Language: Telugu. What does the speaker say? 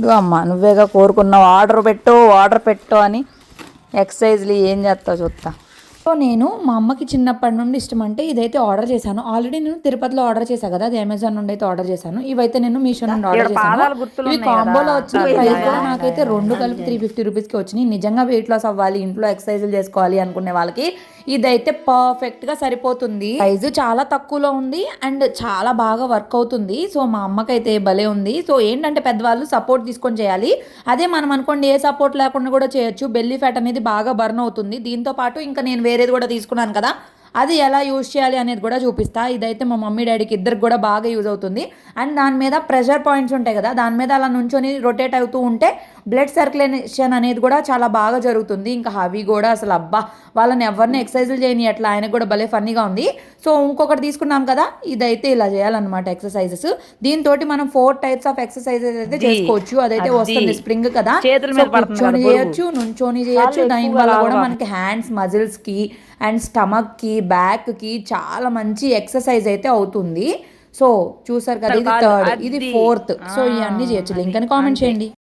ఇగో అమ్మ నువ్వేగా కోరుకున్నావు ఆర్డర్ పెట్టు అని. ఎక్సర్సైజ్లు ఏం చేస్తావు చూస్తా. సో నేను మా అమ్మకి చిన్నప్పటి నుండి ఇష్టం అంటే ఇదైతే ఆర్డర్ చేశాను. ఆల్రెడీ నేను తిరుపతిలో ఆర్డర్ చేశాను కదా, అది అమెజాన్ నుండి అయితే ఆర్డర్ చేశాను. ఇవైతే నేను మీషో నుండి ఆర్డర్ చేశాను. ఇవి కాంబోలో వచ్చిన ప్రైస్ కూడా నాకైతే 2 కలిపి 350 రూపీస్కి వచ్చినాయి. నిజంగా వెయిట్ లాస్ అవ్వాలి, ఇంట్లో ఎక్సర్సైజులు చేసుకోవాలి అనుకునే వాళ్ళకి ఇదైతే పర్ఫెక్ట్గా సరిపోతుంది. ప్రైస్ చాలా తక్కువలో ఉంది అండ్ చాలా బాగా వర్క్ అవుతుంది. సో మా అమ్మకైతే భలే ఉంది. సో ఏంటంటే పెద్దవాళ్ళు సపోర్ట్ తీసుకొని చేయాలి. అదే మనం అనుకోండి ఏ సపోర్ట్ లేకుండా కూడా చేయొచ్చు. బెల్లీ ఫ్యాట్ అనేది బాగా బర్న్ అవుతుంది. దీంతో పాటు ఇంకా నేను వేరేది కూడా తీసుకున్నాను కదా, అది ఎలా యూజ్ చేయాలి అనేది కూడా చూపిస్తా. ఇదైతే మా మమ్మీ డాడీకి ఇద్దరికి కూడా బాగా యూజ్ అవుతుంది. అండ్ దాని మీద ప్రెషర్ పాయింట్స్ ఉంటాయి కదా, దాని మీద అలా నుంచొని రొటేట్ అవుతూ ఉంటే బ్లడ్ సర్క్యులేషన్ అనేది కూడా చాలా బాగా జరుగుతుంది. ఇంకా హవి కూడా అసలు అబ్బా వాళ్ళని ఎవరిని ఎక్సర్సైజులు చేయని అట్లా, ఆయనకు కూడా భలే ఫన్నీగా ఉంది. సో ఇంకొకటి తీసుకున్నాం కదా, ఇదైతే ఇలా చేయాలన్నమాట ఎక్సర్సైజెస్. దీంతో మనం 4 టైప్స్ ఆఫ్ ఎక్సర్సైజెస్ అయితే చేసుకోవచ్చు. అదైతే వస్తుంది స్ప్రింగ్ కదా, కూర్చొని చేయొచ్చు, నుంచొని చేయొచ్చు. దాని వల్ల కూడా మనకి హ్యాండ్స్ మజిల్స్ కి అండ్ స్టమక్ కి బ్యాక్ కి చాలా మంచి ఎక్సర్సైజ్ అయితే అవుతుంది. సో చూసారు కదా, ఇది 3rd, ఇది 4th. సో ఇవన్నీ చేయొచ్చు. లింక్ అని కామెంట్ చేయండి.